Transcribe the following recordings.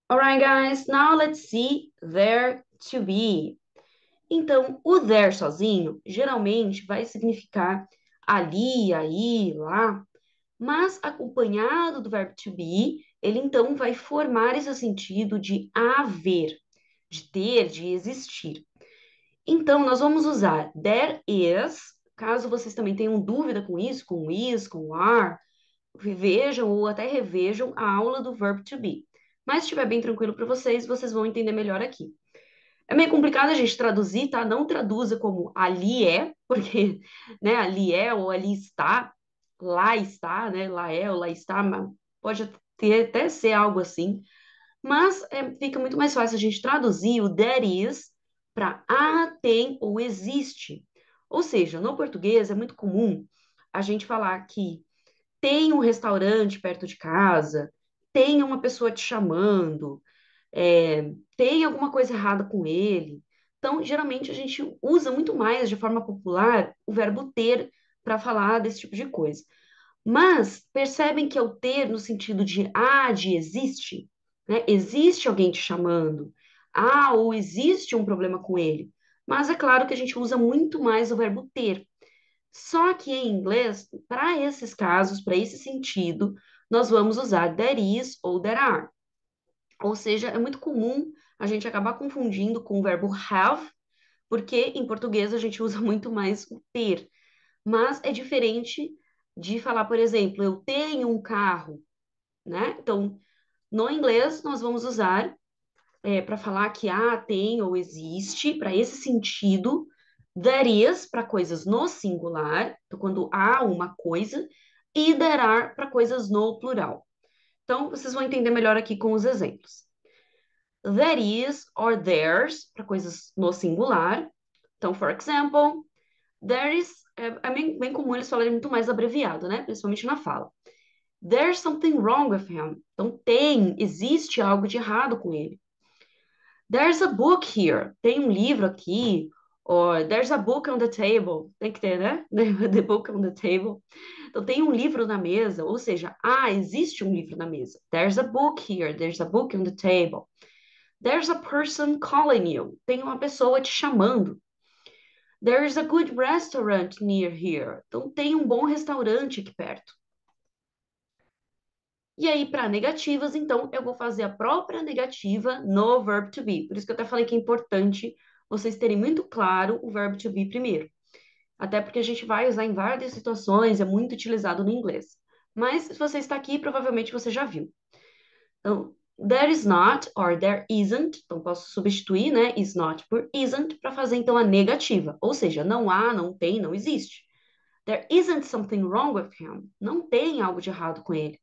Alright, guys, now let's see there to be. Então, o there sozinho geralmente vai significar ali, aí, lá, mas acompanhado do verbo to be, ele então vai formar esse sentido de haver, de ter, de existir. Então, nós vamos usar there is, caso vocês também tenham dúvida com isso, com is, com are, vejam ou até revejam a aula do verbo to be. Mas se estiver bem tranquilo para vocês, vocês vão entender melhor aqui. É meio complicado a gente traduzir, tá? Não traduza como ali é, porque, né, ali é ou ali está, né? Lá é ou lá está, mas pode até ser algo assim. Mas fica muito mais fácil a gente traduzir o there is para tem ou existe. Ou seja, no português é muito comum a gente falar que tem um restaurante perto de casa, tem uma pessoa te chamando, tem alguma coisa errada com ele. Então, geralmente, a gente usa muito mais de forma popular o verbo ter para falar desse tipo de coisa. Mas percebem que é o ter no sentido de existe, né? Existe alguém te chamando, ou existe um problema com ele. Mas é claro que a gente usa muito mais o verbo ter. Só que em inglês, para esses casos, para esse sentido, nós vamos usar there is ou there are. Ou seja, é muito comum a gente acabar confundindo com o verbo have, porque em português a gente usa muito mais o ter. Mas é diferente de falar, por exemplo, eu tenho um carro, né? Então, no inglês, nós vamos usar para falar que tem ou existe, para esse sentido, there is para coisas no singular, então quando há uma coisa, e there are para coisas no plural. Então, vocês vão entender melhor aqui com os exemplos. There is or there's para coisas no singular. Então, for example, there is é bem comum eles falarem muito mais abreviado, né? Principalmente na fala. There's something wrong with him. Então, existe algo de errado com ele. There's a book here. Tem um livro aqui. Or there's a book on the table. Tem que ter, né? The book on the table. Então, tem um livro na mesa. Ou seja, existe um livro na mesa. There's a book here. There's a book on the table. There's a person calling you. Tem uma pessoa te chamando. There's a good restaurant near here. Então, tem um bom restaurante aqui perto. E aí, para negativas, então, eu vou fazer a própria negativa no verb to be. Por isso que eu até falei que é importante vocês terem muito claro o verb to be primeiro. Até porque a gente vai usar em várias situações, é muito utilizado no inglês. Mas se você está aqui, provavelmente você já viu. Então, there is not or there isn't. Então, posso substituir, né, is not por isn't para fazer então a negativa. Ou seja, não há, não tem, não existe. There isn't something wrong with him. Não tem algo de errado com ele.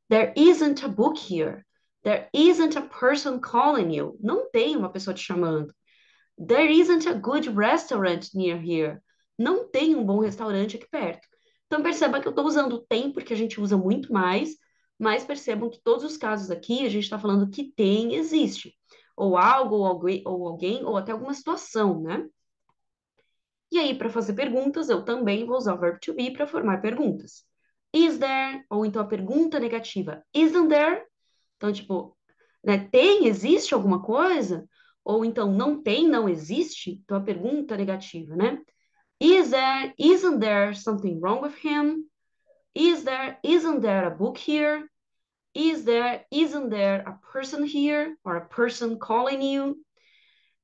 There isn't a book here. There isn't a person calling you. Não tem uma pessoa te chamando. There isn't a good restaurant near here. Não tem um bom restaurante aqui perto. Então perceba que eu estou usando tem porque a gente usa muito mais, mas percebam que todos os casos aqui a gente está falando que tem, existe. Ou algo, ou alguém, ou até alguma situação, né? E aí, para fazer perguntas, eu também vou usar o verbo to be para formar perguntas. Is there? Ou então a pergunta negativa, isn't there? Então, tipo, né, existe alguma coisa? Ou então não tem, não existe? Então, a pergunta negativa, né? Isn't there something wrong with him? Isn't there a book here? Isn't there a person here or a person calling you?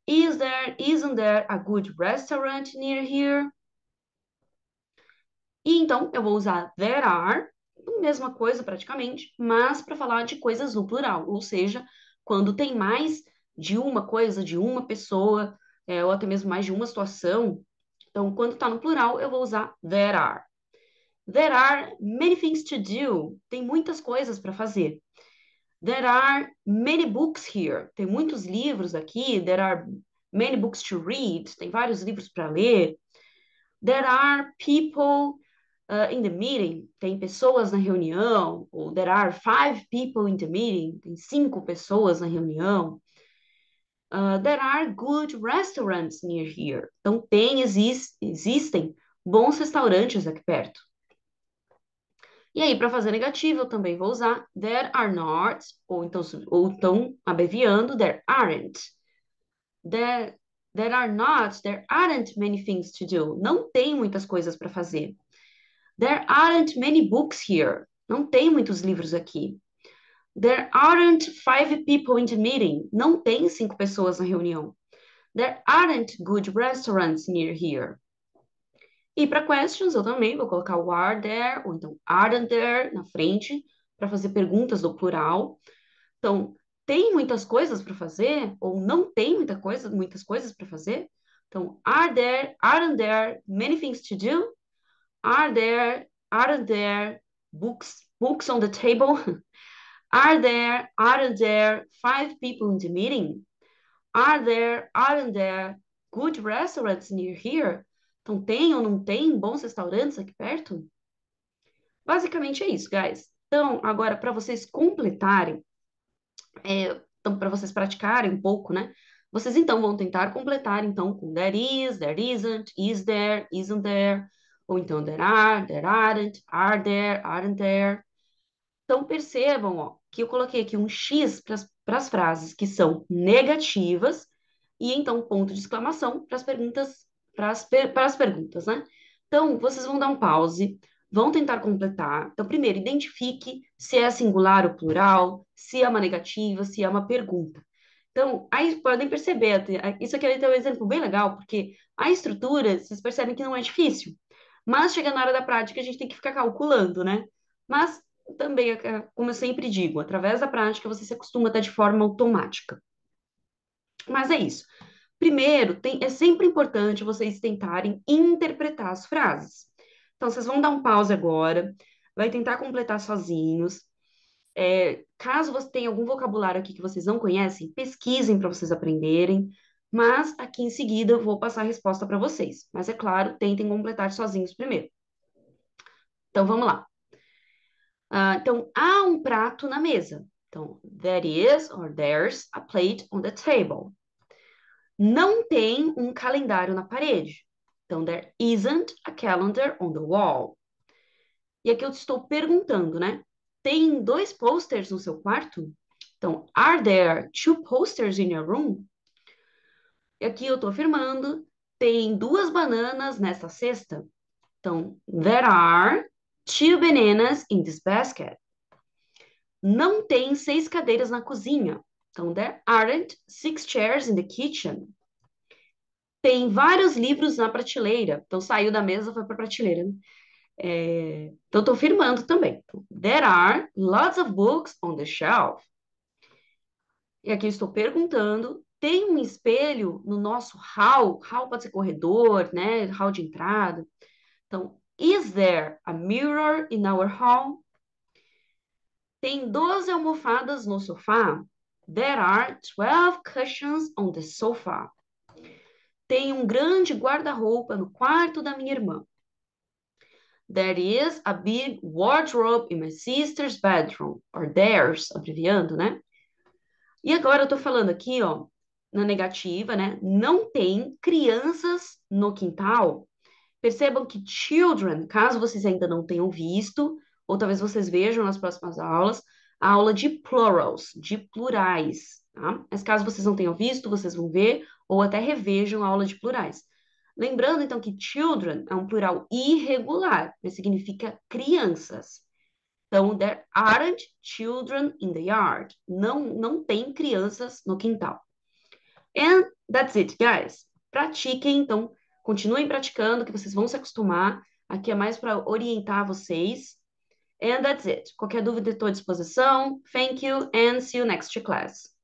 Isn't there a good restaurant near here? E então eu vou usar there are, mesma coisa praticamente, mas para falar de coisas no plural, ou seja, quando tem mais de uma coisa, de uma pessoa, ou até mesmo mais de uma situação. Então, quando está no plural, eu vou usar there are. There are many things to do. Tem muitas coisas para fazer. There are many books here. Tem muitos livros aqui. There are many books to read. Tem vários livros para ler. There are people in the meeting, tem pessoas na reunião, ou there are 5 people in the meeting, tem 5 pessoas na reunião. There are good restaurants near here. Então, existem bons restaurantes aqui perto. E aí, para fazer negativo, eu também vou usar there are not, ou então abreviando, there aren't. There, there aren't many things to do. Não tem muitas coisas para fazer. There aren't many books here. Não tem muitos livros aqui. There aren't 5 people in the meeting. Não tem 5 pessoas na reunião. There aren't good restaurants near here. E para questions, eu também vou colocar o are there, ou então aren't there na frente, para fazer perguntas do plural. Então, tem muitas coisas para fazer, ou não tem muitas coisas para fazer? Então, aren't there many things to do? Aren't there books on the table? Aren't there 5 people in the meeting? Aren't there good restaurants near here? Então, tem ou não tem bons restaurantes aqui perto? Basicamente é isso, guys. Então, agora, para vocês completarem, então, para vocês praticarem um pouco, né? Vocês, então, vão tentar completar, então, com there isn't, is there, isn't there, ou então there aren't there. Então, percebam, ó, que eu coloquei aqui um X para as frases que são negativas e então ponto de exclamação para as perguntas, para as perguntas, né? Então, vocês vão dar um pause, vão tentar completar. Então, primeiro, identifique se é singular ou plural, se é uma negativa, se é uma pergunta. Então, aí podem perceber, isso aqui é um exemplo bem legal, porque a estrutura, vocês percebem que não é difícil, mas chega na hora da prática, a gente tem que ficar calculando, né? Mas também, como eu sempre digo, através da prática você se acostuma até de forma automática. Mas é isso. Primeiro, é sempre importante vocês tentarem interpretar as frases. Então, vocês vão dar um pause agora, vai tentar completar sozinhos. Caso você tenha algum vocabulário aqui que vocês não conhecem, pesquisem para vocês aprenderem. Mas aqui em seguida eu vou passar a resposta para vocês. Mas é claro, tentem completar sozinhos primeiro. Então vamos lá. Então, há um prato na mesa. Então, there is or there's a plate on the table. Não tem um calendário na parede. Então, there isn't a calendar on the wall. E aqui eu estou perguntando, né? Tem 2 posters no seu quarto? Então, are there 2 posters in your room? E aqui eu estou afirmando, tem 2 bananas nessa cesta? Então, there are 2 bananas in this basket. Não tem 6 cadeiras na cozinha. Então, there aren't 6 chairs in the kitchen. Tem vários livros na prateleira. Então, saiu da mesa, foi para a prateleira, né? Então, estou afirmando também. There are lots of books on the shelf. E aqui eu estou perguntando. Tem um espelho no nosso hall? Hall pode ser corredor, né? Hall de entrada. Então, is there a mirror in our hall? Tem 12 almofadas no sofá? There are 12 cushions on the sofa. Tem um grande guarda-roupa no quarto da minha irmã. There is a big wardrobe in my sister's bedroom. Or theirs, abreviando, né? E agora eu tô falando aqui, ó, na negativa, né? Não tem crianças no quintal. Percebam que children, caso vocês ainda não tenham visto, ou talvez vocês vejam nas próximas aulas, a aula de plurals, de plurais, tá? Mas caso vocês não tenham visto, vocês vão ver, ou até revejam a aula de plurais. Lembrando, então, que children é um plural irregular, que significa crianças. Então, there aren't children in the yard. Não tem crianças no quintal. And that's it, guys. Pratiquem, então, continuem praticando, que vocês vão se acostumar. Aqui é mais para orientar vocês. And that's it. Qualquer dúvida, estou à disposição. Thank you and see you next class.